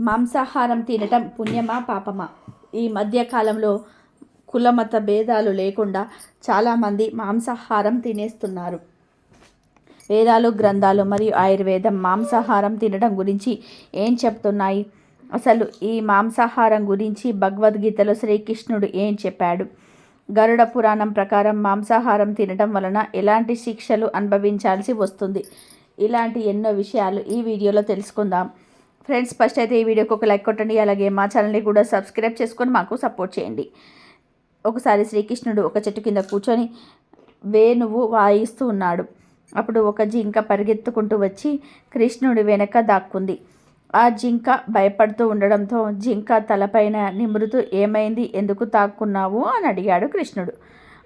మాంసాహారం తినటం పుణ్యమా పాపమా? ఈ మధ్యకాలంలో కులమత భేదాలు లేకుండా చాలామంది మాంసాహారం తినేస్తున్నారు. వేదాలు, గ్రంథాలు మరియు ఆయుర్వేదం మాంసాహారం తినడం గురించి ఏం చెప్తున్నాయి? అసలు ఈ మాంసాహారం గురించి భగవద్గీతలో శ్రీకృష్ణుడు ఏం చెప్పాడు? గరుడ పురాణం ప్రకారం మాంసాహారం తినడం వలన ఎలాంటి శిక్షలు అనుభవించాల్సి వస్తుంది? ఇలాంటి ఎన్నో విషయాలు ఈ వీడియోలో తెలుసుకుందాం. ఫ్రెండ్స్, ఫస్ట్ అయితే ఈ వీడియోకి ఒక లైక్ కొట్టండి. అలాగే మా ఛానల్ని కూడా సబ్స్క్రైబ్ చేసుకొని మాకు సపోర్ట్ చేయండి. ఒకసారి శ్రీకృష్ణుడు ఒక చెట్టు కింద కూర్చొని వేణువు వాయిస్తూ ఉన్నాడు. అప్పుడు ఒక జింక పరిగెత్తుకుంటూ వచ్చి కృష్ణుడి వెనక దాక్కుంది. ఆ జింక భయపడుతూ ఉండడంతో జింక తలపైన నిమురుతూ, ఏమైంది, ఎందుకు తాక్కున్నావు అని అడిగాడు కృష్ణుడు.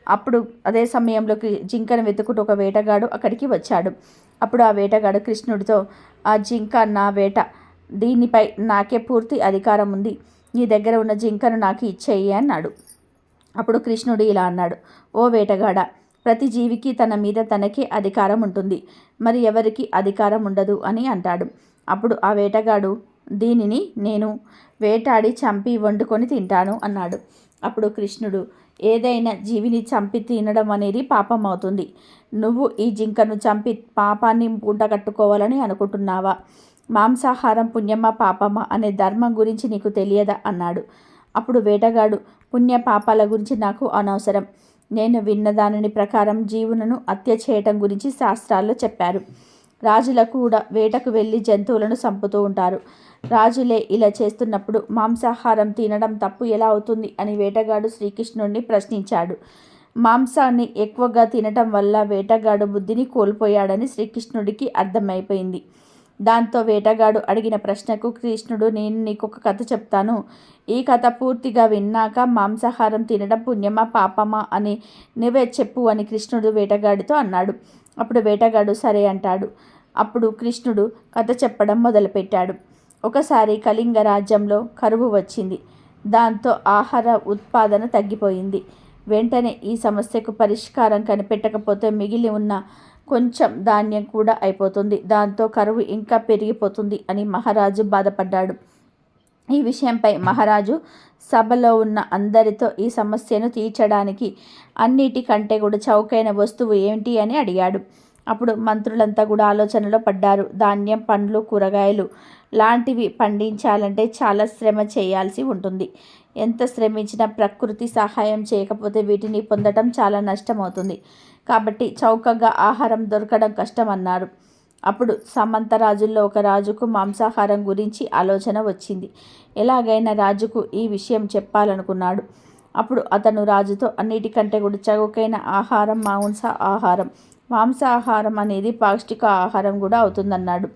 అప్పుడు అదే సమయంలోకి జింకను వెతుకుంటూ ఒక వేటగాడు అక్కడికి వచ్చాడు. అప్పుడు ఆ వేటగాడు కృష్ణుడితో, ఆ జింక నా వేట, దీనిపై నాకే పూర్తి అధికారం ఉంది, నీ దగ్గర ఉన్న జింకను నాకు ఇచ్చేయి అన్నాడు. అప్పుడు కృష్ణుడు ఇలా అన్నాడు, ఓ వేటగాడ, ప్రతి జీవికి తన మీద తనకే అధికారం ఉంటుంది, మరి ఎవరికి అధికారం ఉండదు అని అంటాడు. అప్పుడు ఆ వేటగాడు, దీనిని నేను వేటాడి చంపి వండుకొని తింటాను అన్నాడు. అప్పుడు కృష్ణుడు, ఏదైనా జీవిని చంపి తినడం అనేది పాపం అవుతుంది. నువ్వు ఈ జింకను చంపి పాపాన్ని కట్టుకోవాలని అనుకుంటున్నావా? మాంసాహారం పుణ్యమా పాపమా అనే ధర్మం గురించి నీకు తెలియదా అన్నాడు. అప్పుడు వేటగాడు, పుణ్య పాపాల గురించి నాకు అనవసరం, నేను విన్న దానిని ప్రకారం జీవులను హత్య చేయటం గురించి శాస్త్రాల్లో చెప్పారు. రాజులకు కూడా వేటకు వెళ్ళి జంతువులను చంపుతూ ఉంటారు. రాజులే ఇలా చేస్తున్నప్పుడు మాంసాహారం తినడం తప్పు ఎలా అవుతుంది అని వేటగాడు శ్రీకృష్ణుడిని ప్రశ్నించాడు. మాంసాన్ని ఎక్కువగా తినటం వల్ల వేటగాడు బుద్ధిని కోల్పోయాడని శ్రీకృష్ణుడికి అర్థమైపోయింది. దాంతో వేటగాడు అడిగిన ప్రశ్నకు కృష్ణుడు, నేను నీకు ఒక కథ చెప్తాను, ఈ కథ పూర్తిగా విన్నాక మాంసాహారం తినడం పుణ్యమా పాపమా అని నువ్వే చెప్పు అని కృష్ణుడు వేటగాడితో అన్నాడు. అప్పుడు వేటగాడు సరే అంటాడు. అప్పుడు కృష్ణుడు కథ చెప్పడం మొదలుపెట్టాడు. ఒకసారి కళింగ రాజ్యంలో కరువు వచ్చింది. దాంతో ఆహార ఉత్పాదన తగ్గిపోయింది. వెంటనే ఈ సమస్యకు పరిష్కారం కనిపెట్టకపోతే మిగిలి ఉన్న కొంచెం ధాన్యం కూడా అయిపోతుంది, దాంతో కరువు ఇంకా పెరిగిపోతుంది అని మహారాజు బాధపడ్డాడు. ఈ విషయంపై మహారాజు సభలో ఉన్న అందరితో ఈ సమస్యను తీర్చడానికి అన్నిటికంటే కూడా చౌకైన వస్తువు ఏంటి అని అడిగాడు. అప్పుడు మంత్రులంతా కూడా ఆలోచనలో పడ్డారు. ధాన్యం, పండ్లు, కూరగాయలు లాంటివి పండించాలంటే చాలా శ్రమ చేయాల్సి ఉంటుంది. ఎంత శ్రమించినా ప్రకృతి సహాయం చేయకపోతే వీటిని పొందడం చాలా నష్టమవుతుంది. కాబట్టి చౌకగా ఆహారం దొరకడం కష్టం అన్నారు. అప్పుడు సామంత రాజుల్లో ఒక రాజుకు మాంసాహారం గురించి ఆలోచన వచ్చింది. ఎలాగైనా రాజుకు ఈ విషయం చెప్పాలనుకున్నాడు. అప్పుడు అతను రాజుతో, అన్నిటికంటే కూడా చౌకైన ఆహారం మాంసాహారం అనేది పౌష్టిక ఆహారం కూడా అవుతుందన్నాడు.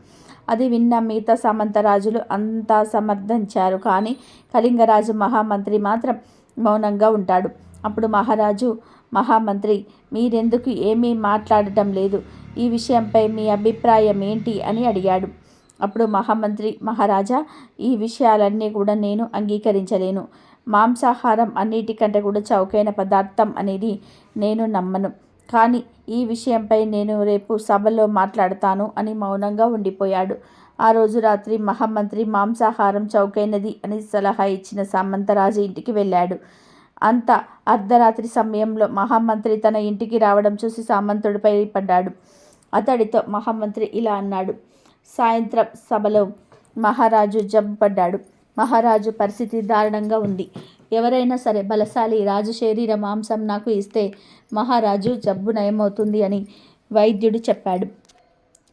అది విన్న మిగతా సామంత రాజులు అంతా సమర్థించారు. కానీ కళింగరాజు మహామంత్రి మాత్రం మౌనంగా ఉంటాడు. అప్పుడు మహామంత్రి, మీరెందుకు ఏమీ మాట్లాడటం లేదు? ఈ విషయంపై మీ అభిప్రాయం ఏంటి అని అడిగాడు. అప్పుడు మహామంత్రి, మహారాజా, ఈ విషయాలన్నీ కూడా నేను అంగీకరించలేను. మాంసాహారం అన్నిటికంటే కూడా చౌకైన పదార్థం అనేది నేను నమ్మను. కానీ ఈ విషయంపై నేను రేపు సభలో మాట్లాడతాను అని మౌనంగా ఉండిపోయాడు. ఆ రోజు రాత్రి మహామంత్రి మాంసాహారం చౌకైనది అని సలహా ఇచ్చిన సామంతరాజు ఇంటికి వెళ్ళాడు. అంత అర్ధరాత్రి సమయంలో మహామంత్రి తన ఇంటికి రావడం చూసి సామంతుడిపై పడ్డాడు. అతడితో మహామంత్రి ఇలా అన్నాడు, సాయంత్రం సభలో మహారాజు జబ్బు పడ్డాడు. మహారాజు పరిస్థితి దారుణంగా ఉంది. ఎవరైనా సరే బలశాలి రాజు శరీర మాంసం నాకు ఇస్తే మహారాజు జబ్బు నయమవుతుంది అని వైద్యుడు చెప్పాడు.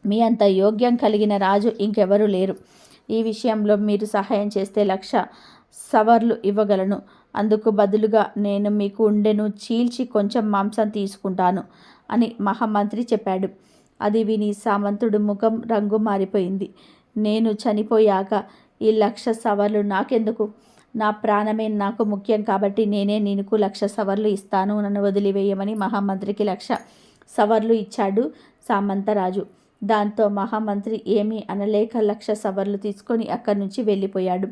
మీ అంత యోగ్యం కలిగిన రాజు ఇంకెవరూ లేరు. ఈ విషయంలో మీరు సహాయం చేస్తే 1,00,000 సవర్లు ఇవ్వగలను. అందుకు బదులుగా నేను మీకు ఉండెను చీల్చి కొంచెం మాంసం తీసుకుంటాను అని మహామంత్రి చెప్పాడు. అది విని సామంతుడు ముఖం రంగు మారిపోయింది. నేను చనిపోయాక ఈ 1,00,000 సవర్లు నాకెందుకు? నా ప్రాణమే నాకు ముఖ్యం కాబట్టి నేనే నీకు 1,00,000 సవర్లు ఇస్తాను, నన్ను వదిలివేయమని మహామంత్రికి 1,00,000 సవర్లు ఇచ్చాడు సామంతరాజు. దాంతో మహామంత్రి ఏమీ అనలేక 1,00,000 సవర్లు తీసుకొని అక్కడి నుంచి వెళ్ళిపోయాడు.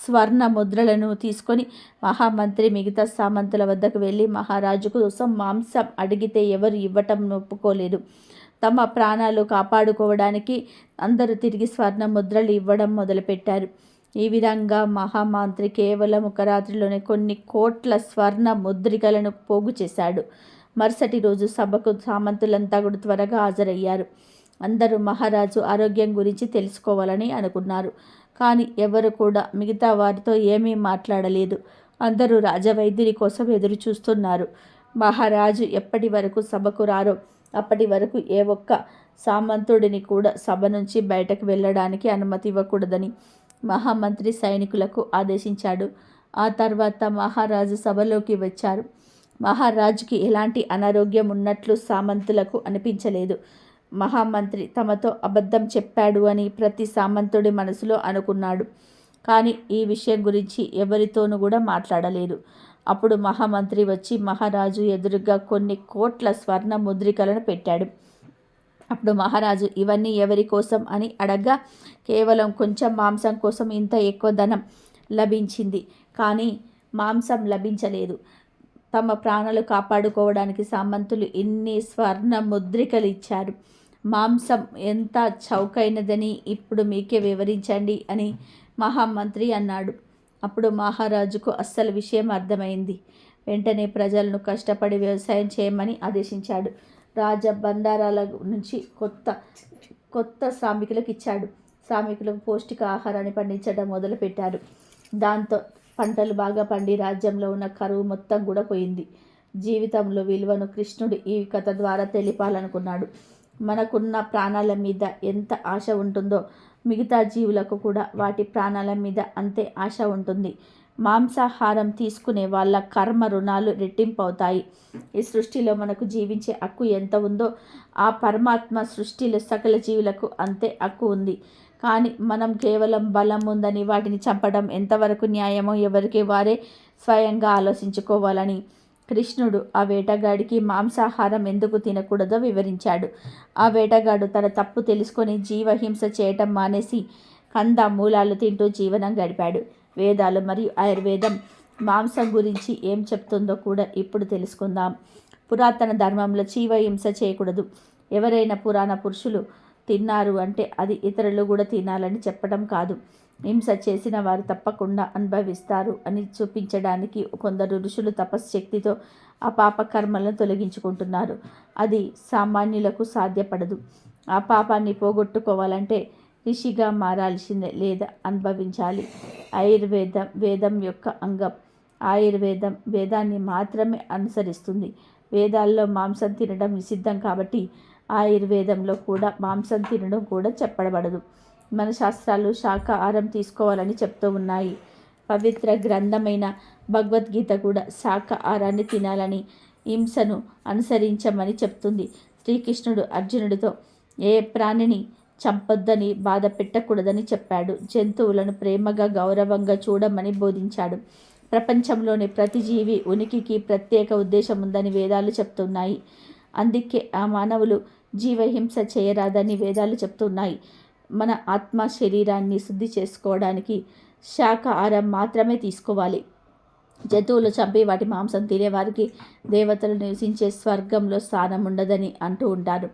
స్వర్ణ ముద్రలను తీసుకొని మహామంత్రి మిగతా సామంతుల వద్దకు వెళ్ళి మహారాజు కోసం మాంసం అడిగితే ఎవరు ఇవ్వటం ఒప్పుకోలేదు. తమ ప్రాణాలు కాపాడుకోవడానికి అందరూ తిరిగి స్వర్ణ ముద్రలు ఇవ్వడం మొదలుపెట్టారు. ఈ విధంగా మహామంత్రి కేవలం ఒక రాత్రిలోనే కొన్ని కోట్ల స్వర్ణ ముద్రికలను పోగు చేశాడు. మరుసటి రోజు సభకు సామంతులంతా కూడా త్వరగా హాజరయ్యారు. అందరూ మహారాజు ఆరోగ్యం గురించి తెలుసుకోవాలని అనుకున్నారు. కానీ ఎవరు కూడా మిగతా వారితో ఏమీ మాట్లాడలేదు. అందరూ రాజవైద్యుని కోసం ఎదురు చూస్తున్నారు. మహారాజు ఎప్పటి వరకు సభకు రారో అప్పటి వరకు ఏ ఒక్క సామంతుడిని కూడా సభ నుంచి బయటకు వెళ్ళడానికి అనుమతి ఇవ్వకూడదని మహామంత్రి సైనికులకు ఆదేశించాడు. ఆ తర్వాత మహారాజు సభలోకి వచ్చారు. మహారాజుకి ఎలాంటి అనారోగ్యం ఉన్నట్లు సామంతులకు అనిపించలేదు. మహామంత్రి తమతో అబద్ధం చెప్పాడు అని ప్రతి సామంతుడి మనసులో అనుకున్నాడు. కానీ ఈ విషయం గురించి ఎవరితోనూ కూడా మాట్లాడలేదు. అప్పుడు మహామంత్రి వచ్చి మహారాజు ఎదురుగా కొన్ని కోట్ల స్వర్ణ ముద్రికలను పెట్టాడు. అప్పుడు మహారాజు ఇవన్నీ ఎవరి కోసం అని అడగ్గా కేవలం కొంచెం మాంసం కోసం ఇంత ఎక్కువ ధనం లభించింది, కానీ మాంసం లభించలేదు. తమ ప్రాణాలు కాపాడుకోవడానికి సామంతులు ఇన్ని స్వర్ణ ముద్రికలు ఇచ్చారు. మాంసం ఎంత చౌకైనదని ఇప్పుడు మీకే వివరించండి అని మహామంత్రి అన్నాడు. అప్పుడు మహారాజుకు అస్సలు విషయం అర్థమైంది. వెంటనే ప్రజలను కష్టపడి వ్యవసాయం చేయమని ఆదేశించాడు. రాజ బండారాల నుంచి కొత్త శ్రామికులకు ఇచ్చాడు. శ్రామికులకు పౌష్టిక ఆహారాన్ని పండించడం మొదలుపెట్టారు. దాంతో పంటలు బాగా పండి రాజ్యంలో ఉన్న కరువు మొత్తం కూడా పోయింది. జీవితంలో విలువను కృష్ణుడు ఈ కథ ద్వారా తెలిపాలనుకున్నాడు. మనకున్న ప్రాణాల మీద ఎంత ఆశ ఉంటుందో మిగతా జీవులకు కూడా వాటి ప్రాణాల మీద అంతే ఆశ ఉంటుంది. మాంసాహారం తీసుకునే వాళ్ళ కర్మ రుణాలు రెట్టింపు అవుతాయి. ఈ సృష్టిలో మనకు జీవించే హక్కు ఎంత ఉందో ఆ పరమాత్మ సృష్టిలో సకల జీవులకు అంతే హక్కు ఉంది. కానీ మనం కేవలం బలం ఉందని వాటిని చంపడం ఎంతవరకు న్యాయమో ఎవరికి వారే స్వయంగా ఆలోచించుకోవాలని కృష్ణుడు ఆ వేటగాడికి మాంసాహారం ఎందుకు తినకూడదో వివరించాడు. ఆ వేటగాడు తన తప్పు తెలుసుకొని జీవహింస చేయటం మానేసి కంద మూలాలు తింటూ జీవనం గడిపాడు. వేదాలు మరియు ఆయుర్వేదం మాంసం గురించి ఏం చెప్తుందో కూడా ఇప్పుడు తెలుసుకుందాం. పురాతన ధర్మంలో జీవహింస చేయకూడదు. ఎవరైనా పురాణ పురుషులు తిన్నారు అంటే అది ఇతరులు కూడా తినాలని చెప్పడం కాదు. హింస చేసిన వారు తప్పకుండా అనుభవిస్తారు అని చూపించడానికి కొందరు ఋషులు తపశ్శక్తితో ఆ పాపకర్మలను తొలగించుకుంటున్నారు. అది సామాన్యులకు సాధ్యపడదు. ఆ పాపాన్ని పోగొట్టుకోవాలంటే ఋషిగా మారాల్సిందే లేదా అనుభవించాలి. ఆయుర్వేదం వేదం యొక్క అంగం. ఆయుర్వేదం వేదాన్ని మాత్రమే అనుసరిస్తుంది. వేదాల్లో మాంసం తినడం నిషిద్ధం కాబట్టి ఆయుర్వేదంలో కూడా మాంసం తినడం కూడా చెప్పబడదు. మన శాస్త్రాలు శాకాహారం తీసుకోవాలని చెప్తూ ఉన్నాయి. పవిత్ర గ్రంథమైన భగవద్గీత కూడా శాకాహారాన్ని తినాలని, హింసను అనుసరించమని చెప్తుంది. శ్రీకృష్ణుడు అర్జునుడితో ఏ ప్రాణిని చంపొద్దని, బాధ పెట్టకూడదని చెప్పాడు. జంతువులను ప్రేమగా గౌరవంగా చూడమని బోధించాడు. ప్రపంచంలోని ప్రతి జీవి ఉనికికి ప్రత్యేక ఉద్దేశం ఉందని వేదాలు చెప్తున్నాయి. అందుకే ఆ మానవులు జీవహింస చేయరాదని వేదాలు చెప్తున్నాయి. మన ఆత్మ శరీరాన్ని శుద్ధి చేసుకోవడానికి శాకాహారం మాత్రమే తీసుకోవాలి. జంతువులు చంపి వాటి మాంసం తినేవారికి దేవతలు నివసించే స్వర్గంలో స్థానం ఉండదని అంటూ ఉంటారు.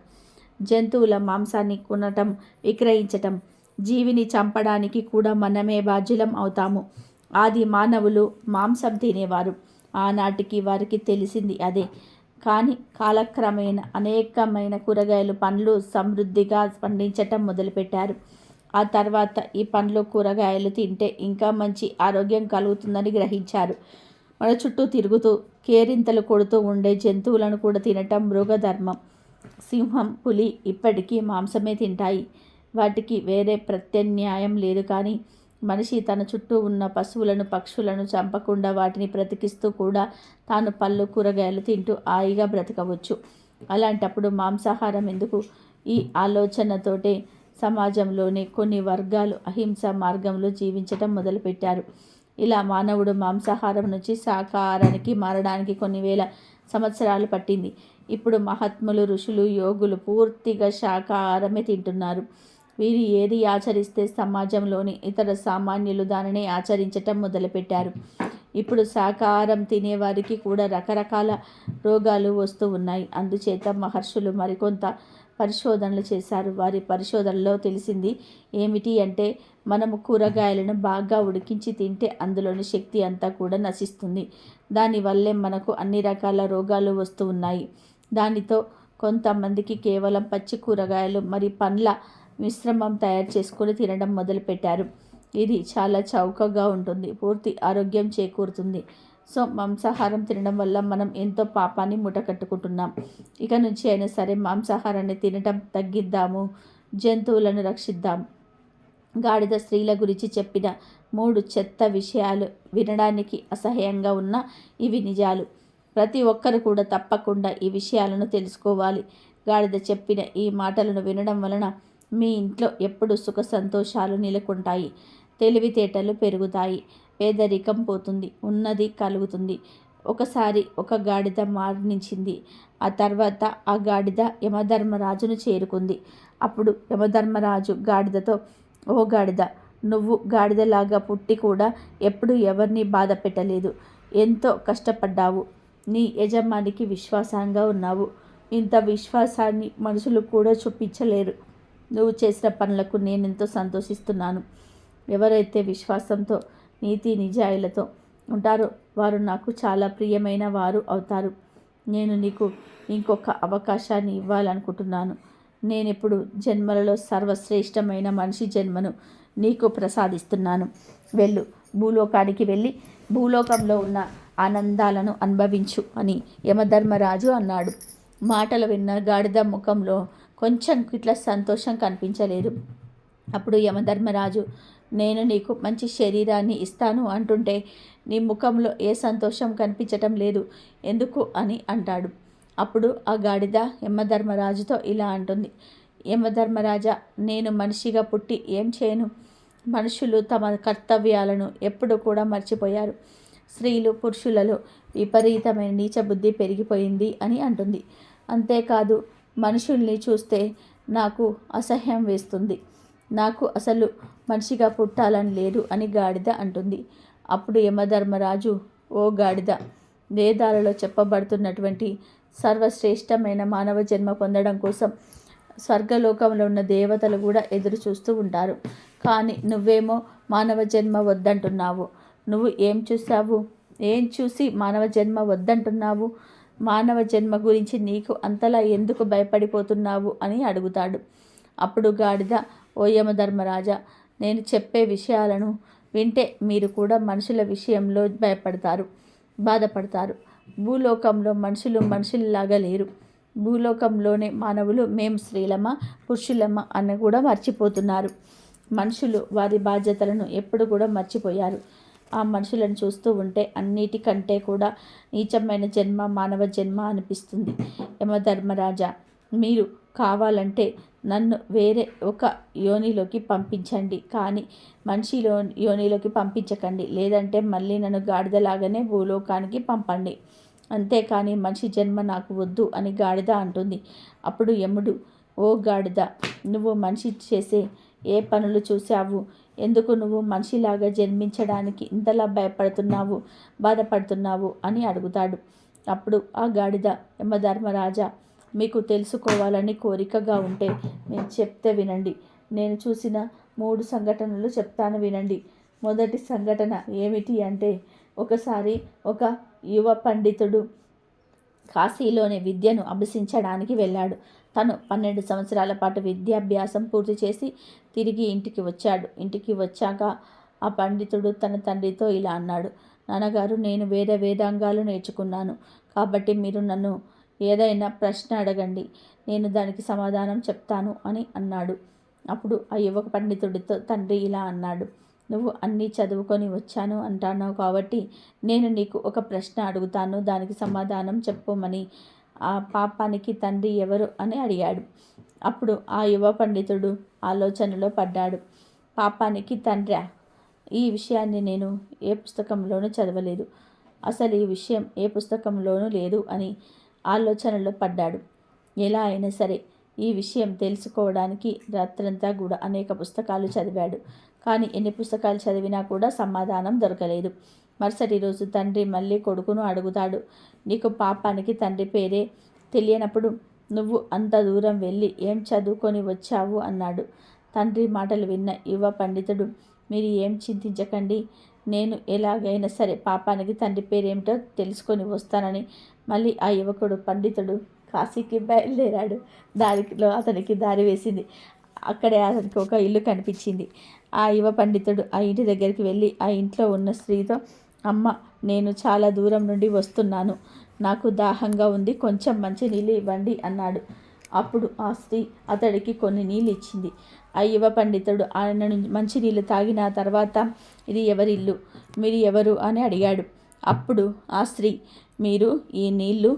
జంతువుల మాంసాన్ని కొనటం, విక్రయించటం, జీవిని చంపడానికి కూడా మనమే బాధ్యులం అవుతాము. ఆది మానవులు మాంసం తినేవారు. ఆనాటికి వారికి తెలిసింది అదే. కానీ కాలక్రమేణా అనేకమైన కూరగాయలు, పండ్లు సమృద్ధిగా పండించటం మొదలుపెట్టారు. ఆ తర్వాత ఈ పండ్లు, కూరగాయలు తింటే ఇంకా మంచి ఆరోగ్యం కలుగుతుందని గ్రహించారు. మన చుట్టూ తిరుగుతూ కేరింతలు కొడుతూ ఉండే జంతువులను కూడా తినటం మృగధర్మం. సింహం, పులి ఇప్పటికీ మాంసమే తింటాయి. వాటికి వేరే ప్రత్యామ్నాయం లేదు. కానీ మనిషి తన చుట్టూ ఉన్న పశువులను, పక్షులను చంపకుండా వాటిని బ్రతికిస్తూ కూడా తాను పళ్ళు, కూరగాయలు తింటూ హాయిగా బ్రతకవచ్చు. అలాంటప్పుడు మాంసాహారం ఎందుకు? ఈ ఆలోచనతోటే సమాజంలోని కొన్ని వర్గాలు అహింస మార్గంలో జీవించటం మొదలుపెట్టారు. ఇలా మానవుడు మాంసాహారం నుంచి శాకాహారానికి మారడానికి కొన్ని వేల సంవత్సరాలు పట్టింది. ఇప్పుడు మహాత్ములు, ఋషులు, యోగులు పూర్తిగా శాకాహారమే తింటున్నారు. వీరు ఏది ఆచరిస్తే సమాజంలోని ఇతర సామాన్యులు దానిని ఆచరించటం మొదలుపెట్టారు. ఇప్పుడు శాకాహారం తినేవారికి కూడా రకరకాల రోగాలు వస్తూ ఉన్నాయి. అందుచేత మహర్షులు మరికొంత పరిశోధనలు చేశారు. వారి పరిశోధనలో తెలిసింది ఏమిటి అంటే మనము కూరగాయలను బాగా ఉడికించి తింటే అందులోని శక్తి అంతా కూడా నశిస్తుంది. దానివల్లే మనకు అన్ని రకాల రోగాలు వస్తూ ఉన్నాయి. దానితో కొంతమందికి కేవలం పచ్చి కూరగాయలు మరి పండ్ల మిశ్రమం తయారు చేసుకొని తినడం మొదలుపెట్టారు. ఇది చాలా చౌకగా ఉంటుంది, పూర్తి ఆరోగ్యం చేకూరుతుంది. సో మాంసాహారం తినడం వల్ల మనం ఎంతో పాపాన్ని మూటకట్టుకుంటున్నాం. ఇక నుంచి అయినా సరే మాంసాహారాన్ని తినటం తగ్గిద్దాము, జంతువులను రక్షిద్దాం. గాడిద స్త్రీల గురించి చెప్పిన 3 చెత్త విషయాలు వినడానికి అసహ్యంగా ఉన్న ఇవి నిజాలు. ప్రతి ఒక్కరు కూడా తప్పకుండా ఈ విషయాలను తెలుసుకోవాలి. గాడిద చెప్పిన ఈ మాటలను వినడం వలన మీ ఇంట్లో ఎప్పుడు సుఖ సంతోషాలు నెలకొంటాయి, తెలివితేటలు పెరుగుతాయి, పేదరికం పోతుంది, ఉన్నది కలుగుతుంది. ఒకసారి ఒక గాడిద మరణించింది. ఆ తర్వాత ఆ గాడిద యమధర్మరాజును చేరుకుంది. అప్పుడు యమధర్మరాజు గాడిదతో, ఓ గాడిద, నువ్వు గాడిదలాగా పుట్టి కూడా ఎప్పుడు ఎవరిని బాధ పెట్టలేదు. ఎంతో కష్టపడ్డావు. నీ యజమానికి విశ్వాసంగా ఉన్నావు. ఇంత విశ్వాసాన్ని మనుషులు కూడా చూపించలేరు. నువ్వు చేసిన పనులకు నేనెంతో సంతోషిస్తున్నాను. ఎవరైతే విశ్వాసంతో నీతి నిజాయిలతో ఉంటారో వారు నాకు చాలా ప్రియమైన వారు అవుతారు. నేను నీకు ఇంకొక అవకాశాన్ని ఇవ్వాలనుకుంటున్నాను. నేనిప్పుడు జన్మలలో సర్వశ్రేష్టమైన మనిషి జన్మను నీకు ప్రసాదిస్తున్నాను. వెళ్ళు, భూలోకానికి వెళ్ళి భూలోకంలో ఉన్న ఆనందాలను అనుభవించు అని యమధర్మరాజు అన్నాడు. మాటలు విన్న గాడిద ముఖంలో కొంచెం ఇట్లా సంతోషం కనిపించలేదు. అప్పుడు యమధర్మరాజు, నేను నీకు మంచి శరీరాన్ని ఇస్తాను అంటుంటే నీ ముఖంలో ఏ సంతోషం కనిపించటం లేదు ఎందుకు అని అంటాడు. అప్పుడు ఆ గాడిద యమధర్మరాజుతో ఇలా అంటుంది, యమధర్మరాజా, నేను మనిషిగా పుట్టి ఏం చేయను? మనుషులు తమ కర్తవ్యాలను ఎప్పుడు కూడా మర్చిపోయారు. స్త్రీలు పురుషులలో విపరీతమైన నీచ బుద్ధి పెరిగిపోయింది అని అంటుంది. అంతేకాదు, మనుషుల్ని చూస్తే నాకు అసహ్యం వేస్తుంది. నాకు అసలు మనిషిగా పుట్టాలని లేదు అని గాడిద అంటుంది. అప్పుడు యమధర్మరాజు, ఓ గాడిద, వేదాలలో చెప్పబడుతున్నటువంటి సర్వశ్రేష్టమైన మానవ జన్మ పొందడం కోసం స్వర్గలోకంలో ఉన్న దేవతలు కూడా ఎదురు చూస్తూ ఉంటారు. కానీ నువ్వేమో మానవ జన్మ వద్దంటున్నావు. నువ్వు ఏం చూసావు? ఏం చూసి మానవ జన్మ వద్దంటున్నావు? మానవ జన్మ గురించి నీకు అంతలా ఎందుకు భయపడిపోతున్నావు అని అడుగుతాడు. అప్పుడు గాడిద, ఓ యమధర్మరాజా, నేను చెప్పే విషయాలను వింటే మీరు కూడా మనుషుల విషయంలో భయపడతారు, బాధపడతారు. భూలోకంలో మనుషులు మనుషుల్లాగా లేరు. భూలోకంలోనే మానవులు మేము స్త్రీలమా పురుషులమా అని కూడా మర్చిపోతున్నారు. మనుషులు వారి బాధ్యతలను ఎప్పుడు కూడా మర్చిపోయారు. ఆ మనుషులను చూస్తూ ఉంటే అన్నిటికంటే కూడా నీచమైన జన్మ మానవ జన్మ అనిపిస్తుంది. యమధర్మరాజా, మీరు కావాలంటే నన్ను వేరే ఒక యోనిలోకి పంపించండి, కానీ మనిషిలో యోనిలోకి పంపించకండి. లేదంటే మళ్ళీ నన్ను గాడిదలాగానే భూలోకానికి పంపండి. అంతేకాని మనిషి జన్మ నాకు వద్దు అని గాడిద అంటుంది. అప్పుడు యముడు, ఓ గాడిద, నువ్వు మనిషి చేసే ఏ పనులు చూశావు? ఎందుకు నువ్వు మనిషిలాగా జన్మించడానికి ఇంతలా భయపడుతున్నావు, బాధపడుతున్నావు అని అడుగుతాడు. అప్పుడు ఆ గాడిద, యమధర్మరాజా, మీకు తెలుసుకోవాలని కోరికగా ఉంటే నేను చెప్తే వినండి. నేను చూసిన 3 సంఘటనలు చెప్తాను వినండి. మొదటి సంఘటన ఏమిటి అంటే, ఒకసారి ఒక యువ పండితుడు కాశీలోని విద్యను అభ్యసించడానికి వెళ్ళాడు. తను 12 సంవత్సరాల పాటు విద్యాభ్యాసం పూర్తి చేసి తిరిగి ఇంటికి వచ్చాడు. ఇంటికి వచ్చాక ఆ పండితుడు తన తండ్రితో ఇలా అన్నాడు, నాన్నగారు, నేను వేదాంగాలు నేర్చుకున్నాను. కాబట్టి మీరు నన్ను ఏదైనా ప్రశ్న అడగండి, నేను దానికి సమాధానం చెప్తాను అని అన్నాడు. అప్పుడు ఆ యువక పండితుడితో తండ్రి ఇలా అన్నాడు, నువ్వు అన్నీ చదువుకొని వచ్చాను అంటున్నావు కాబట్టి నేను నీకు ఒక ప్రశ్న అడుగుతాను, దానికి సమాధానం చెప్పమని ఆ పాపానికి తండ్రి ఎవరు అని అడిగాడు. అప్పుడు ఆ యువ పండితుడు ఆలోచనలో పడ్డాడు. పాపానికి తండ్రి, ఈ విషయాన్ని నేను ఏ పుస్తకంలోనూ చదవలేదు, అసలు ఈ విషయం ఏ పుస్తకంలోనూ లేదు అని ఆలోచనలో పడ్డాడు. ఎలా అయినా సరే ఈ విషయం తెలుసుకోవడానికి రాత్రంతా కూడా అనేక పుస్తకాలు చదివాడు. కానీ ఎన్ని పుస్తకాలు చదివినా కూడా సమాధానం దొరకలేదు. మరుసటి రోజు తండ్రి మళ్ళీ కొడుకును అడుగుతాడు, నీకు పాపానికి తండ్రి పేరే తెలియనప్పుడు నువ్వు అంత దూరం వెళ్ళి ఏం చదువుకొని వచ్చావు అన్నాడు. తండ్రి మాటలు విన్న యువ పండితుడు, మీరు ఏం చింతించకండి, నేను ఎలాగైనా సరే పాపానికి తండ్రి పేరేమిటో తెలుసుకొని వస్తానని మళ్ళీ ఆ యువకుడు పండితుడు కాశీకి బయలుదేరాడు. దారిలో అతనికి దారి వేసింది. అక్కడే అతనికి ఒక ఇల్లు కనిపించింది. ఆ యువ పండితుడు ఆ ఇంటి దగ్గరికి వెళ్ళి ఆ ఇంట్లో ఉన్న స్త్రీతో, అమ్మ, నేను చాలా దూరం నుండి వస్తున్నాను, నాకు దాహంగా ఉంది, కొంచెం మంచి నీళ్ళు ఇవ్వండి అన్నాడు. అప్పుడు ఆ స్త్రీ అతడికి కొన్ని నీళ్ళు ఇచ్చింది. ఆ యువ పండితుడు ఆయన మంచి నీళ్ళు తాగిన తర్వాత, ఇది ఎవరి ఇల్లు, మీరు ఎవరు అని అడిగాడు. అప్పుడు ఆ స్త్రీ, మీరు ఈ నీళ్లు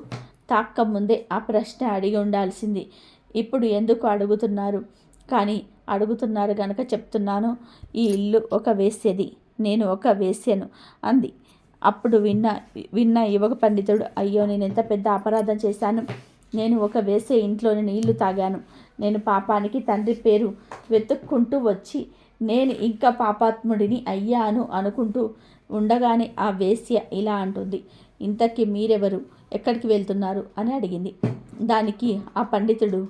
తాక్కముందే ఆ ప్రశ్న అడిగి ఉండాల్సింది, ఇప్పుడు ఎందుకు అడుగుతున్నారు, కానీ అడుగుతున్నారు కనుక చెప్తున్నాను, ఈ ఇల్లు ఒక వేశ్యది, నేను ఒక వేశ్యను అంది. అప్పుడు విన్న యువక పండితుడు, అయ్యో, నేను ఎంత పెద్ద అపరాధం చేశాను, నేను ఒక వేశ్య ఇంట్లోని నీళ్లు తాగాను, నేను పాపానికి తండ్రి పేరు వెతుక్కుంటూ వచ్చి నేను ఇంకా పాపాత్ముడిని అయ్యాను అనుకుంటూ ఉండగానే ఆ వేశ్య ఇలా అంటుంది, ఇంతకీ మీరెవరు, ఎక్కడికి వెళ్తున్నారు అని అడిగింది. దానికి ఆ పండితుడు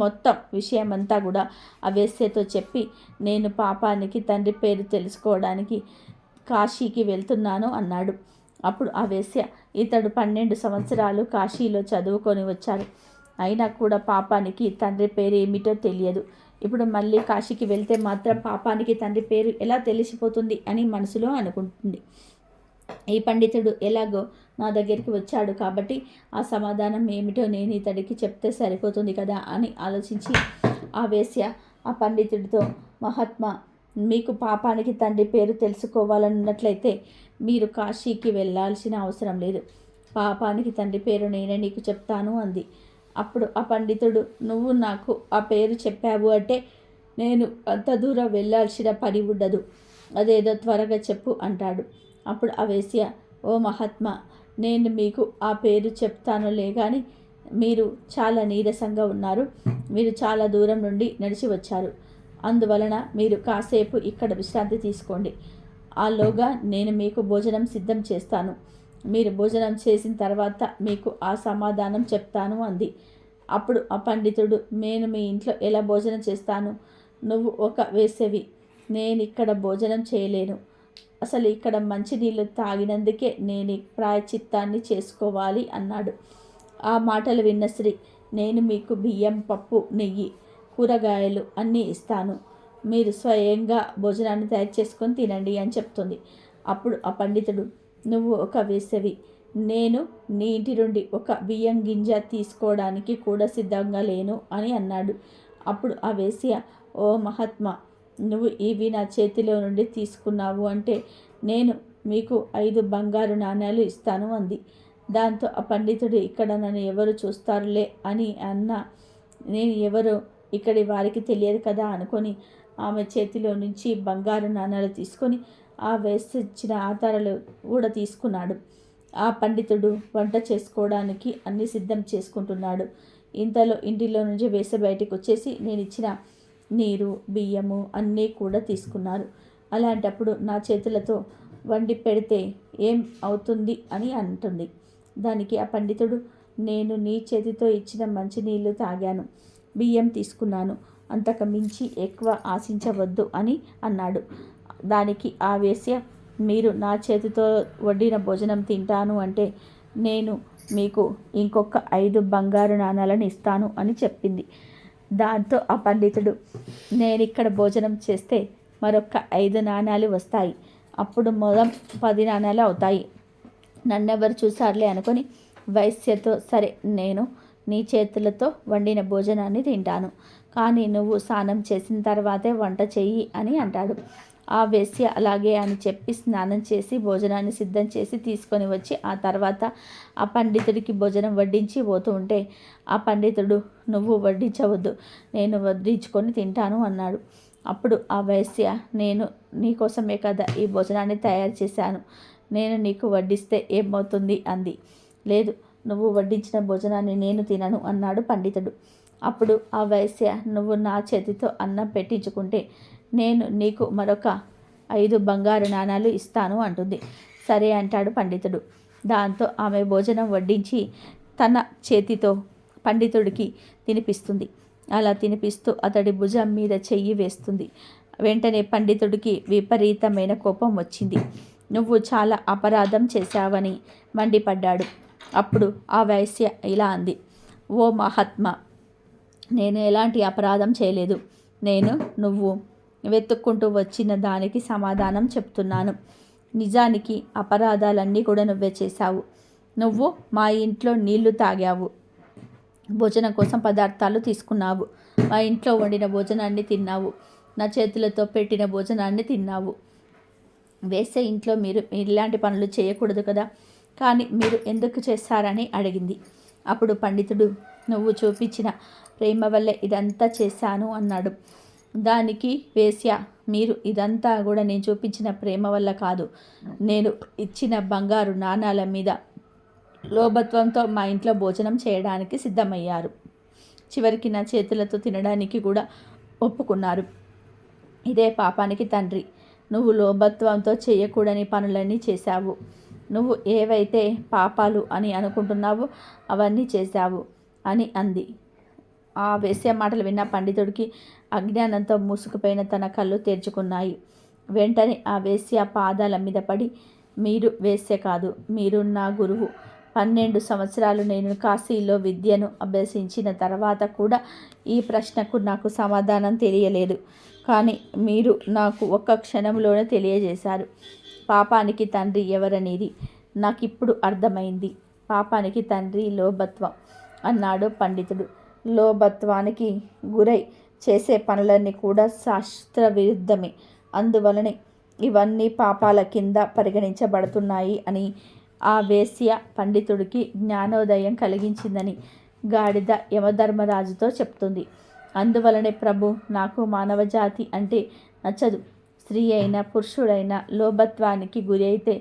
మొత్తం విషయమంతా కూడా ఆ వేశ్యతో చెప్పి, నేను పాపానికి తండ్రి పేరు తెలుసుకోవడానికి కాశీకి వెళ్తున్నాను అన్నాడు. అప్పుడు ఆ వేశ్య, ఇతడు 12 సంవత్సరాలు కాశీలో చదువుకొని వచ్చారు, అయినా కూడా పాపానికి తండ్రి పేరు ఏమిటో తెలియదు, ఇప్పుడు మళ్ళీ కాశీకి వెళ్తే మాత్రం పాపానికి తండ్రి పేరు ఎలా తెలిసిపోతుంది అని మనసులో అనుకుంటుంది. ఈ పండితుడు ఎలాగో నా దగ్గరికి వచ్చాడు కాబట్టి ఆ సమాధానం ఏమిటో నేను ఇతడికి చెప్తే సరిపోతుంది కదా అని ఆలోచించి ఆ వేశ్య ఆ పండితుడితో, మహాత్మా, మీకు పాపానికి తండ్రి పేరు తెలుసుకోవాలన్నట్లయితే మీరు కాశీకి వెళ్ళాల్సిన అవసరం లేదు, పాపానికి తండ్రి పేరు నేనే నీకు చెప్తాను అంది. అప్పుడు ఆ పండితుడు, నువ్వు నాకు ఆ పేరు చెప్పావు అంటే నేను అంత దూరం వెళ్ళాల్సిన పని ఉండదు, అదేదో త్వరగా చెప్పు అంటాడు. అప్పుడు ఆ వేశ్య, ఓ మహాత్మా, నేను మీకు ఆ పేరు చెప్తానులే కానీ మీరు చాలా నీరసంగా ఉన్నారు, మీరు చాలా దూరం నుండి నడిచి వచ్చారు, అందువలన మీరు కాసేపు ఇక్కడ విశ్రాంతి తీసుకోండి, ఆలోగా నేను మీకు భోజనం సిద్ధం చేస్తాను, మీరు భోజనం చేసిన తర్వాత మీకు ఆ సమాధానం చెప్తాను అంది. అప్పుడు ఆ పండితుడు, నేను మీ ఇంట్లో ఎలా భోజనం చేస్తాను, నువ్వు ఒక వేశ్యవి, నేను ఇక్కడ భోజనం చేయలేను, అసలు ఇక్కడ మంచినీళ్ళు తాగినందుకే నేను ప్రాయచిత్తాన్ని చేసుకోవాలి అన్నాడు. ఆ మాటలు విన్న స్త్రీ, నేను మీకు బియ్యం, పప్పు, నెయ్యి, కూరగాయలు అన్నీ ఇస్తాను, మీరు స్వయంగా భోజనాన్ని తయారు చేసుకొని తినండి అని చెప్తుంది. అప్పుడు ఆ పండితుడు, నువ్వు ఒక వేశ్యవి, నేను నీ ఇంటి నుండి ఒక బియ్యం గింజ తీసుకోవడానికి కూడా సిద్ధంగా లేను అని అన్నాడు. అప్పుడు ఆ వేశ్య, ఓ మహాత్మా, నువ్వు ఇవి నా చేతిలో నుండి తీసుకున్నావు అంటే నేను మీకు 5 బంగారు నాణ్యాలు ఇస్తాను అంది. దాంతో ఆ పండితుడు, ఇక్కడ నన్ను ఎవరు చూస్తారులే అని అన్నా, నేను ఎవరో ఇక్కడి వారికి తెలియదు కదా అనుకొని ఆమె చేతిలో నుంచి బంగారు నాణ్యాలు తీసుకొని ఆ వేసిచ్చిన ఆధారాలు కూడా తీసుకున్నాడు. ఆ పండితుడు వంట చేసుకోవడానికి అన్ని సిద్ధం చేసుకుంటున్నాడు. ఇంతలో ఇంటిలో నుంచి వేసే బయటికి వచ్చేసి నేను ఇచ్చిన నీరు, బియ్యము అన్నీ కూడా తీసుకున్నారు. అలాంటప్పుడు నా చేతులతో వండి పెడితే ఏం అవుతుంది అని అంటుంది. దానికి ఆ పండితుడు, నేను నీ చేతితో ఇచ్చిన మంచినీళ్ళు తాగాను, బియ్యం తీసుకున్నాను, అంతకు మించి ఎక్కువ ఆశించవద్దు అని అన్నాడు. దానికి ఆ వేశ్య, మీరు నా చేతితో వండిన భోజనం తింటాను అంటే నేను మీకు ఇంకొక 5 బంగారు నాణాలను ఇస్తాను అని చెప్పింది. దాంతో ఆ పండితుడు, నేను ఇక్కడ భోజనం చేస్తే మరొక 5 నాణాలు వస్తాయి, అప్పుడు మొత్తం 10 నాణాలు అవుతాయి, నన్నెవరు చూసారులే అనుకొని వైశ్యతో, సరే, నేను నీ చేతులతో వండిన భోజనాన్ని తింటాను, కానీ నువ్వు స్నానం చేసిన తర్వాతే వంట చెయ్యి అని అంటాడు. ఆ వేశ్య అలాగే అని చెప్పి స్నానం చేసి భోజనాన్ని సిద్ధం చేసి తీసుకొని వచ్చి ఆ తర్వాత ఆ పండితుడికి భోజనం వడ్డించి పోతూ ఉంటే ఆ పండితుడు, నువ్వు వడ్డించవద్దు, నేను వడ్డించుకొని తింటాను అన్నాడు. అప్పుడు ఆ వేశ్య, నేను నీకోసమే కదా ఈ భోజనాన్ని తయారు చేశాను, నేను నీకు వడ్డిస్తే ఏమవుతుంది అంది. లేదు, నువ్వు వడ్డించిన భోజనాన్ని నేను తినను అన్నాడు పండితుడు. అప్పుడు ఆ వేశ్య, నువ్వు నా చేతితో అన్నం పెట్టించుకుంటే నేను నీకు మరొక 5 బంగారు నాణాలు ఇస్తాను అంటుంది. సరే అంటాడు పండితుడు. దాంతో ఆమె భోజనం వడ్డించి తన చేతితో పండితుడికి తినిపిస్తుంది. అలా తినిపిస్తూ అతడి భుజం మీద చెయ్యి వేస్తుంది. వెంటనే పండితుడికి విపరీతమైన కోపం వచ్చింది. నువ్వు చాలా అపరాధం చేశావని మండిపడ్డాడు. అప్పుడు ఆ వైశ్య ఇలా అంది, ఓ మహాత్మా, నేను ఎలాంటి అపరాధం చేయలేదు. నేను నువ్వు వెతుక్కుంటూ వచ్చిన దానికి సమాధానం చెప్తున్నాను. నిజానికి అపరాధాలన్నీ కూడా నువ్వే చేశావు. నువ్వు మా ఇంట్లో నీళ్లు తాగావు, భోజనం కోసం పదార్థాలు తీసుకున్నావు, మా ఇంట్లో వండిన భోజనాన్ని తిన్నావు, నా చేతులతో పెట్టిన భోజనాన్ని తిన్నావు. వేసే ఇంట్లో మీరు ఇలాంటి పనులు చేయకూడదు కదా, కానీ మీరు ఎందుకు చేస్తారని అడిగింది. అప్పుడు పండితుడు, నువ్వు చూపించిన ప్రేమ వల్లే ఇదంతా చేశాను అన్నాడు. దానికి వేశ్య, మీరు ఇదంతా కూడా నేను చూపించిన ప్రేమ వల్ల కాదు, నేను ఇచ్చిన బంగారు నాణాల మీద లోభత్వంతో మా ఇంట్లో భోజనం చేయడానికి సిద్ధమయ్యారు. చివరికి నా చేతులతో తినడానికి కూడా ఒప్పుకున్నారు. ఇదే పాపానికి తండ్రి. నువ్వు లోభత్వంతో చేయకూడని పనులన్నీ చేశావు. నువ్వు ఏవైతే పాపాలు అని అనుకుంటున్నావో అవన్నీ చేశావు అని అంది. ఆ వేశ్య మాటలు విన్న పండితుడికి అజ్ఞానంతో మూసుకుపోయిన తన కళ్ళు తెరుచుకున్నాయి. వెంటనే ఆ వేశ్య పాదాల మీద పడి, మీరు వేశ్య కాదు, మీరు నా గురువు. 12 సంవత్సరాలు నేను కాశీలో విద్యను అభ్యసించిన తర్వాత కూడా ఈ ప్రశ్నకు నాకు సమాధానం తెలియలేదు. కానీ మీరు నాకు ఒక్క క్షణంలోనే తెలియజేశారు. పాపానికి తండ్రి ఎవరనేది నాకిప్పుడు అర్థమైంది. పాపానికి తండ్రి లోభత్వం అన్నాడు పండితుడు. లోభత్వానికి గురై చేసే పనులన్నీ కూడా శాస్త్ర విరుద్ధమే. అందువలనే ఇవన్నీ పాపాల కింద పరిగణించబడుతున్నాయి అని ఆ వేశ్య పండితుడికి జ్ఞానోదయం కలిగించిందని గాడిద యమధర్మరాజుతో చెప్తుంది. అందువలనే ప్రభు, నాకు మానవజాతి అంటే నచ్చదు. స్త్రీ అయినా పురుషుడైనా లోభత్వానికి గురి అయితే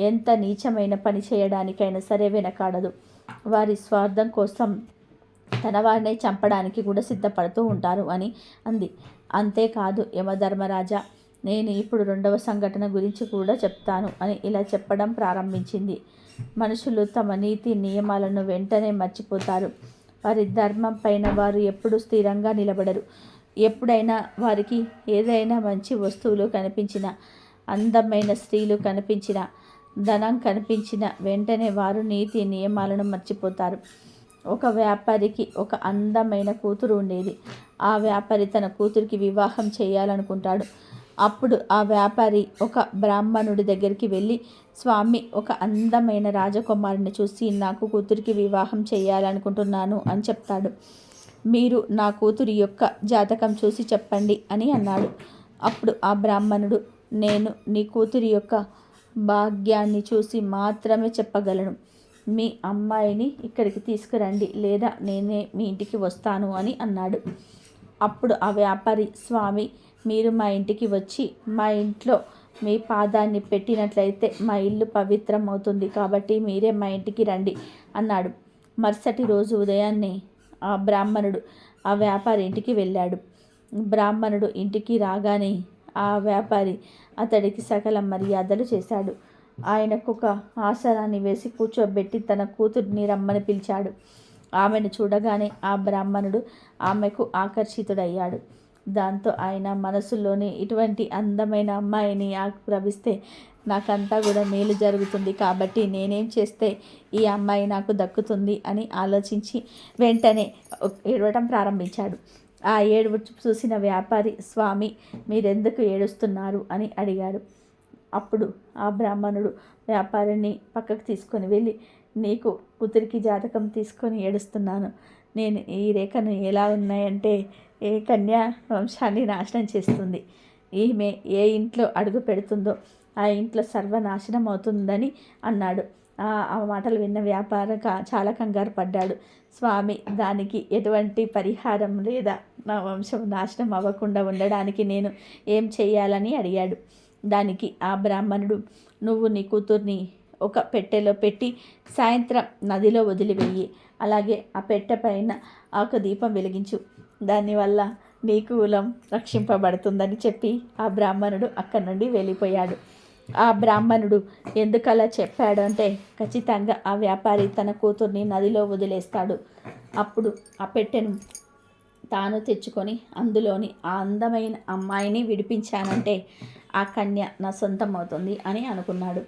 ఎంత నీచమైన పని చేయడానికైనా సరే వెనకాడదు. వారి స్వార్థం కోసం తన వారిని చంపడానికి కూడా సిద్ధపడుతూ ఉంటారు అని అంది. అంతేకాదు యమధర్మరాజా, నేను ఇప్పుడు 2వ సంఘటన గురించి కూడా చెప్తాను అని ఇలా చెప్పడం ప్రారంభించింది. మనుషులు తమ నీతి నియమాలను వెంటనే మర్చిపోతారు. వారి ధర్మం పైన వారు ఎప్పుడూ స్థిరంగా నిలబడరు. ఎప్పుడైనా వారికి ఏదైనా మంచి వస్తువులు కనిపించినా, అందమైన స్త్రీలు కనిపించినా, ధనం కనిపించిన వెంటనే వారు నీతి నియమాలను మర్చిపోతారు. ఒక వ్యాపారికి ఒక అందమైన కూతురు ఉండేది. ఆ వ్యాపారి తన కూతురికి వివాహం చేయాలనుకుంటాడు. అప్పుడు ఆ వ్యాపారి ఒక బ్రాహ్మణుడి దగ్గరికి వెళ్ళి, స్వామి, ఒక అందమైన రాజకుమారుని చూసి నాకు కూతురికి వివాహం చేయాలనుకుంటున్నాను అని చెప్తాడు. మీరు నా కూతురి యొక్క జాతకం చూసి చెప్పండి అని అన్నాడు. అప్పుడు ఆ బ్రాహ్మణుడు, నేను నీ కూతురి యొక్క భాగ్యాన్ని చూసి మాత్రమే చెప్పగలను. మీ అమ్మాయిని ఇక్కడికి తీసుకురండి, లేదా నేనే మీ ఇంటికి వస్తాను అని అన్నాడు. అప్పుడు ఆ వ్యాపారి, స్వామి, మీరు మా ఇంటికి వచ్చి మా ఇంట్లో మీ పాదాన్ని పెట్టినట్లయితే మా ఇల్లు పవిత్రం అవుతుంది, కాబట్టి మీరే మా ఇంటికి రండి అన్నాడు. మరుసటి రోజు ఉదయాన్నే ఆ బ్రాహ్మణుడు ఆ వ్యాపారి ఇంటికి వెళ్ళాడు. బ్రాహ్మణుడు ఇంటికి రాగానే ఆ వ్యాపారి అతడికి సకల మర్యాదలు చేశాడు. ఆయనకు ఒక ఆసనాన్ని వేసి కూర్చోబెట్టి తన కూతుర్ని రమ్మని పిలిచాడు. ఆమెను చూడగానే ఆ బ్రాహ్మణుడు ఆమెకు ఆకర్షితుడయ్యాడు. దాంతో ఆయన మనసులోని ఇటువంటి అందమైన అమ్మాయిని ఆక్రమిస్తే నాకంతా కూడా మేలు జరుగుతుంది, కాబట్టి నేనేం చేస్తే ఈ అమ్మాయి నాకు దక్కుతుంది అని ఆలోచించి వెంటనే ఏడవటం ప్రారంభించాడు. ఆ ఏడుపు చూసిన వ్యాపారి, స్వామి, మీరెందుకు ఏడుస్తున్నారు అని అడిగాడు. అప్పుడు ఆ బ్రాహ్మణుడు వ్యాపారిని పక్కకు తీసుకొని వెళ్ళి, నీకు కూతురికి జాతకం తీసుకొని ఏడుస్తున్నాను. నేను ఈ రేఖను ఎలా ఉన్నాయంటే ఏ కన్యా వంశాన్ని నాశనం చేస్తుంది. ఈమె ఏ ఇంట్లో అడుగు పెడుతుందో ఆ ఇంట్లో సర్వనాశనం అవుతుందని అన్నాడు. ఆ మాటలు విన్న వ్యాపారి చాలా కంగారు పడ్డాడు. స్వామి, దానికి ఎటువంటి పరిహారం లేదా? నా వంశం నాశనం అవ్వకుండా ఉండడానికి నేను ఏం చేయాలని అడిగాడు. దానికి ఆ బ్రాహ్మణుడు, నువ్వు నీ కూతుర్ని ఒక పెట్టెలో పెట్టి సాయంత్రం నదిలో వదిలివేయి. అలాగే ఆ పెట్టె పైన ఒక దీపం వెలిగించు. దానివల్ల నీ కులం రక్షింపబడుతుందని చెప్పి ఆ బ్రాహ్మణుడు అక్కడి నుండి వెళ్ళిపోయాడు. ఆ బ్రాహ్మణుడు ఎందుకలా చెప్పాడు అంటే, ఖచ్చితంగా ఆ వ్యాపారి తన కూతుర్ని నదిలో వదిలేస్తాడు. అప్పుడు ఆ పెట్టెను తాను తెచ్చుకొని అందులోని ఆ అందమైన అమ్మాయిని విడిపించానంటే ఆ కన్య నా సొంతం అవుతుంది అని అనుకున్నాడు.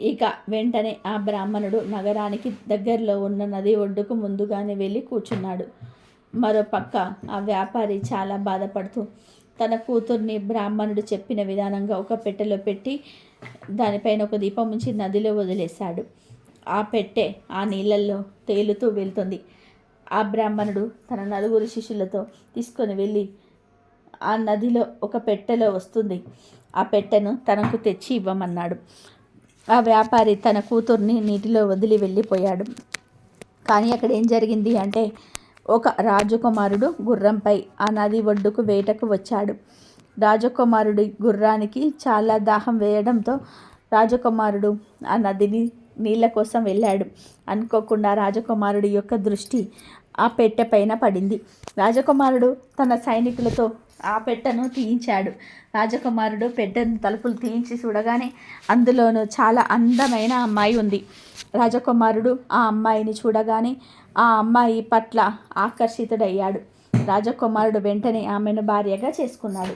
ఇక వెంటనే ఆ బ్రాహ్మణుడు నగరానికి దగ్గరలో ఉన్న నది ఒడ్డుకు ముందుగానే వెళ్ళి కూర్చున్నాడు. మరోపక్క ఆ వ్యాపారి చాలా బాధపడుతూ తన కూతుర్ని బ్రాహ్మణుడు చెప్పిన విధానంగా ఒక పెట్టెలో పెట్టి దానిపైన ఒక దీపం ఉంచి నదిలో వదిలేశాడు. ఆ పెట్టె ఆ నీళ్ళల్లో తేలుతూ వెళ్తుంది. ఆ బ్రాహ్మణుడు తన నలుగురు శిష్యులతో తీసుకొని వెళ్ళి ఆ నదిలో ఒక పెట్టెలో వస్తుంది. ఆ పెట్టెను తనకు తెచ్చి ఇవ్వమన్నాడు. ఆ వ్యాపారి తన కూతుర్ని నీటిలో వదిలి వెళ్ళిపోయాడు. కానీ అక్కడ ఏం జరిగింది అంటే ఒక రాజకుమారుడు గుర్రంపై ఆ నది ఒడ్డుకు వేటకు వచ్చాడు. రాజకుమారుడి గుర్రానికి చాలా దాహం వేయడంతో రాజకుమారుడు ఆ నదిని నీళ్ళ కోసం వెళ్ళాడు. అనుకోకుండా రాజకుమారుడి యొక్క దృష్టి ఆ పెట్టె పైన పడింది. రాజకుమారుడు తన సైనికులతో ఆ పెట్టెను తీయించాడు. రాజకుమారుడు పెట్టెను తలుపులు తీయించి చూడగానే అందులోనూ చాలా అందమైన అమ్మాయి ఉంది. రాజకుమారుడు ఆ అమ్మాయిని చూడగానే ఆ అమ్మాయి పట్ల ఆకర్షితుడయ్యాడు. రాజకుమారుడు వెంటనే ఆమెను భార్యగా చేసుకున్నాడు.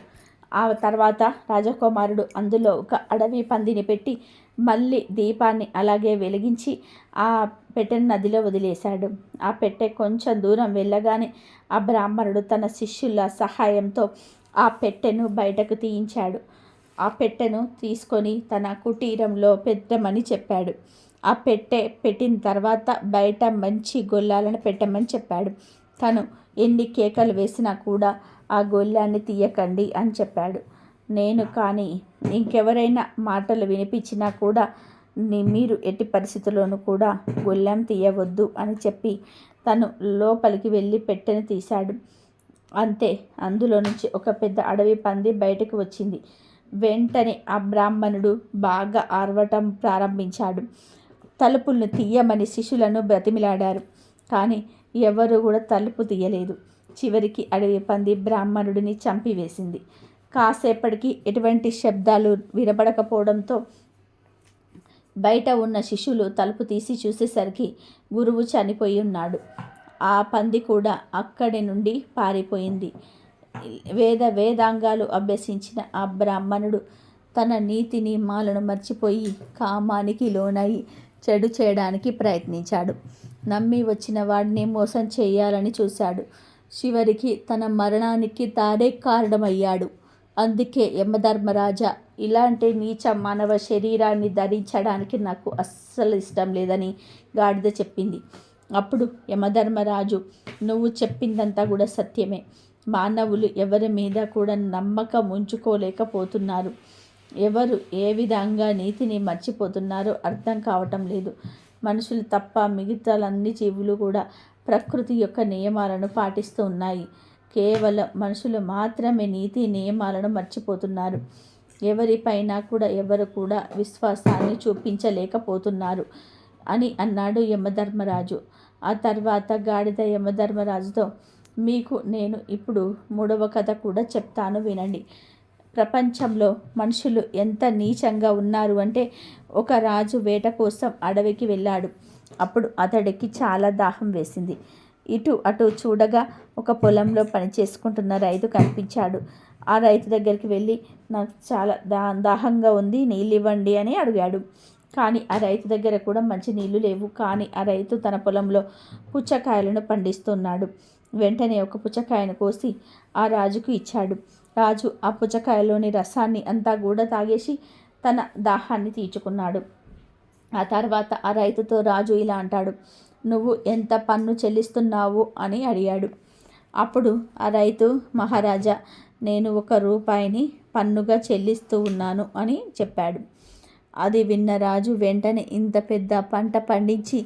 ఆ తర్వాత రాజకుమారుడు అందులో ఒక అడవి పందిని పెట్టి మళ్ళీ దీపాన్ని అలాగే వెలిగించి ఆ పెట్టెను నదిలో వదిలేశాడు. ఆ పెట్టె కొంచెం దూరం వెళ్ళగానే ఆ బ్రాహ్మణుడు తన శిష్యుల సహాయంతో ఆ పెట్టెను బయటకు తీయించాడు. ఆ పెట్టెను తీసుకొని తన కుటీరంలో పెట్టమని చెప్పాడు. ఆ పెట్టె పెట్టిన తర్వాత బయట మంచి గొల్లాలను పెట్టమని చెప్పాడు. తను ఎన్ని కేకలు వేసినా కూడా ఆ గొల్లాన్ని తీయకండి అని చెప్పాడు. నేను కానీ ఇంకెవరైనా మాటలు వినిపించినా కూడా మీరు ఎట్టి పరిస్థితుల్లోనూ కూడా గొల్లం తీయవద్దు అని చెప్పి తను లోపలికి వెళ్ళి పెట్టెను తీశాడు. అంతే, అందులో నుంచి ఒక పెద్ద అడవి పంది బయటకు వచ్చింది. వెంటనే ఆ బ్రాహ్మణుడు బాగా ఆర్వటం ప్రారంభించాడు. తలుపులను తీయమని శిష్యులను బ్రతిమిలాడారు. కానీ ఎవరు కూడా తలుపు తీయలేదు. చివరికి అడవి పంది బ్రాహ్మణుడిని చంపివేసింది. కాసేపటికి ఎటువంటి శబ్దాలు వినపడకపోవడంతో బయట ఉన్న శిష్యులు తలుపు తీసి చూసేసరికి గురువు చనిపోయి ఉన్నాడు. ఆ పంది కూడా అక్కడి నుండి పారిపోయింది. వేదాంగాలు అభ్యసించిన ఆ బ్రాహ్మణుడు తన నీతి నియమాలను మర్చిపోయి కామానికి లోనై చెడు చేయడానికి ప్రయత్నించాడు. నమ్మి వచ్చిన వాడిని మోసం చేయాలని చూశాడు. చివరికి తన మరణానికి తానే కారణమయ్యాడు. అందుకే యమధర్మరాజా, ఇలాంటి నీచ మానవ శరీరాన్ని ధరించడానికి నాకు అస్సలు ఇష్టం లేదని గాడిద చెప్పింది. అప్పుడు యమధర్మరాజు, నువ్వు చెప్పిందంతా కూడా సత్యమే. మానవులు ఎవరి మీద కూడా నమ్మకం ఉంచుకోలేకపోతున్నారు. ఎవరు ఏ విధంగా నీతిని మర్చిపోతున్నారో అర్థం కావటం లేదు. మనుషులు తప్ప మిగతాలన్ని జీవులు కూడా ప్రకృతి యొక్క నియమాలను పాటిస్తూ ఉన్నాయి. కేవలం మనుషులు మాత్రమే నీతి నియమాలను మర్చిపోతున్నారు. ఎవరిపైన కూడా ఎవరు కూడా విశ్వాసాన్ని చూపించలేకపోతున్నారు అని అన్నాడు యమధర్మరాజు. ఆ తర్వాత గాడిద యమధర్మరాజుతో, మీకు నేను ఇప్పుడు 3వ కథ కూడా చెప్తాను వినండి. ప్రపంచంలో మనుషులు ఎంత నీచంగా ఉన్నారు అంటే, ఒక రాజు వేట కోసం అడవికి వెళ్ళాడు. అప్పుడు అతడికి చాలా దాహం వేసింది. ఇటు అటు చూడగా ఒక పొలంలో పని చేసుకుంటున్న రైతు కనిపించాడు. ఆ రైతు దగ్గరికి వెళ్ళి, నాకు చాలా దాహంగా ఉంది, నీళ్ళు ఇవ్వండి అని అడిగాడు. కానీ ఆ రైతు దగ్గర కూడా మంచి నీళ్లు లేవు. కానీ ఆ రైతు తన పొలంలో పుచ్చకాయలను పండిస్తున్నాడు. వెంటనే ఒక పుచ్చకాయను కోసి ఆ రాజుకు ఇచ్చాడు. రాజు ఆ పుచ్చకాయలోని రసాన్ని అంతా కూడా తాగేసి తన దాహాన్ని తీర్చుకున్నాడు. ఆ తర్వాత ఆ రైతుతో రాజు ఇలా అంటాడు, నువ్వు ఎంత పన్ను చెల్లిస్తున్నావు అని అడిగాడు. అప్పుడు ఆ రైతు, మహారాజా, నేను 1 రూపాయిని పన్నుగా చెల్లిస్తూ ఉన్నాను అని చెప్పాడు. అది విన్న రాజు వెంటనే, ఇంత పెద్ద పంట పండించి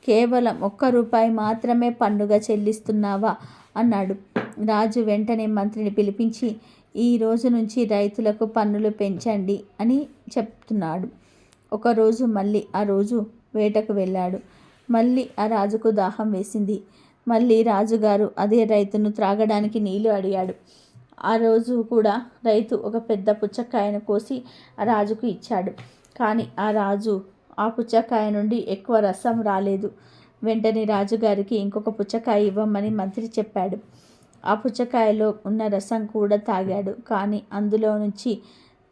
కేవలం 1 రూపాయి మాత్రమే పన్నుగా చెల్లిస్తున్నావా అన్నాడు. రాజు వెంటనే మంత్రిని పిలిపించి, ఈ రోజు నుంచి రైతులకు పన్నులు పెంచండి అని చెప్తున్నాడు. ఒకరోజు మళ్ళీ ఆ రోజు వేటకు వెళ్ళాడు. మళ్ళీ ఆ రాజుకు దాహం వేసింది. మళ్ళీ రాజుగారు అదే రైతును త్రాగడానికి నీళ్లు అడిగాడు. ఆ రోజు కూడా రైతు ఒక పెద్ద పుచ్చకాయను కోసి ఆ రాజుకు ఇచ్చాడు. కానీ ఆ రాజు ఆ పుచ్చకాయ నుండి ఎక్కువ రసం రాలేదు. వెంటనే రాజుగారికి ఇంకొక పుచ్చకాయ ఇవ్వమని మంత్రి చెప్పాడు. ఆ పుచ్చకాయలో ఉన్న రసం కూడా తాగాడు, కానీ అందులో నుంచి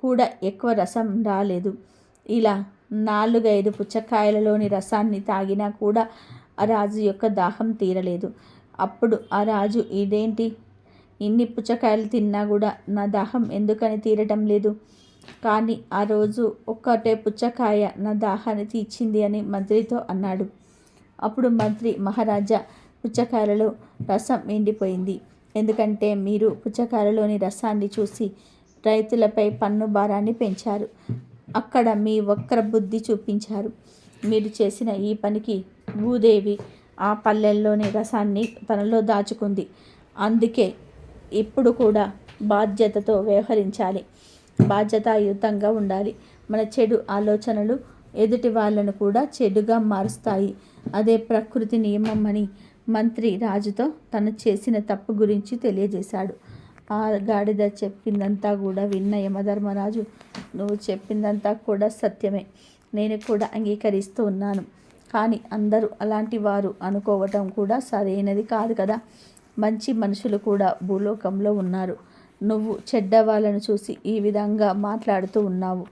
కూడా ఎక్కువ రసం రాలేదు. ఇలా 4-5 పుచ్చకాయలలోని రసాన్ని తాగినా కూడా ఆ రాజు యొక్క దాహం తీరలేదు. అప్పుడు ఆ రాజు, ఇదేంటి, ఇన్ని పుచ్చకాయలు తిన్నా కూడా నా దాహం ఎందుకని తీరటం లేదు? కానీ ఆ రోజు ఒక్కటే పుచ్చకాయ నా దాహాన్ని తీర్చింది అని మంత్రితో అన్నాడు. అప్పుడు మంత్రి, మహారాజా, పుచ్చకాయలలో రసం ఎండిపోయింది. ఎందుకంటే మీరు పుచ్చకాయలలోని రసాన్ని చూసి రైతులపై పన్ను భారాన్ని పెంచారు. అక్కడ మీ వక్ర బుద్ధి చూపించారు. మీరు చేసిన ఈ పనికి భూదేవి ఆ పల్లెల్లోని రసాన్ని తనలో దాచుకుంది. అందుకే ఇప్పుడు కూడా బాధ్యతతో వ్యవహరించాలి, బాధ్యతాయుతంగా ఉండాలి. మన చెడు ఆలోచనలు ఎదుటి వాళ్ళను కూడా చెడుగా మారుస్తాయి. అదే ప్రకృతి నియమం అని మంత్రి రాజుతో తను చేసిన తప్పు గురించి తెలియజేశాడు. ఆ గాడిద చెప్పిందంతా కూడా విన్న యమధర్మరాజు, నువ్వు చెప్పిందంతా కూడా సత్యమే, నేను కూడా అంగీకరిస్తూ ఉన్నాను. కానీ అందరూ అలాంటి వారు అనుకోవటం కూడా సరైనది కాదు కదా. మంచి మనుషులు కూడా భూలోకంలో ఉన్నారు. నువ్వు చెడ్డ వాళ్ళను చూసి ఈ విధంగా మాట్లాడుతూ ఉన్నావు.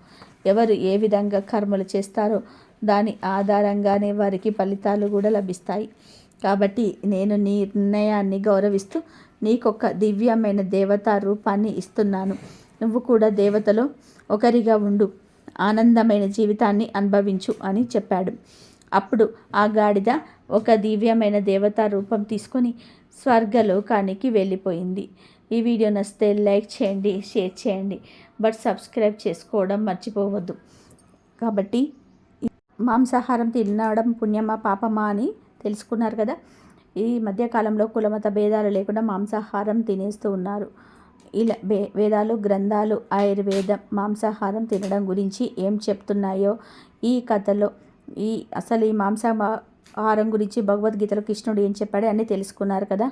ఎవరు ఏ విధంగా కర్మలు చేస్తారో దాని ఆధారంగానే వారికి ఫలితాలు కూడా లభిస్తాయి. కాబట్టి నేను నీ నిర్ణయాన్ని గౌరవిస్తూ నీకొక దివ్యమైన దేవతా రూపాన్ని ఇస్తున్నాను. నువ్వు కూడా దేవతలో ఒకరిగా ఉండు, ఆనందమైన జీవితాన్ని అనుభవించు అని చెప్పాడు. అప్పుడు ఆ గాడిద ఒక దివ్యమైన దేవతా రూపం తీసుకొని స్వర్గలోకానికి వెళ్ళిపోయింది. ఈ వీడియో నచ్చితే లైక్ చేయండి, షేర్ చేయండి, బట్ సబ్స్క్రైబ్ చేసుకోవడం మర్చిపోవద్దు. కాబట్టి మాంసాహారం తినడం పుణ్యమా పాపమా అని తెలుసుకున్నారు కదా. ఈ మధ్యకాలంలో కులమత భేదాలు లేకుండా మాంసాహారం తినేస్తూ ఉన్నారు. ఇలా వేదాలు, గ్రంథాలు, ఆయుర్వేదం మాంసాహారం తినడం గురించి ఏం చెప్తున్నాయో ఈ కథలో అసలు ఈ మాంసాహారం గురించి భగవద్గీతలో కృష్ణుడు ఏం చెప్పాడో అన్నీ తెలుసుకున్నారు కదా.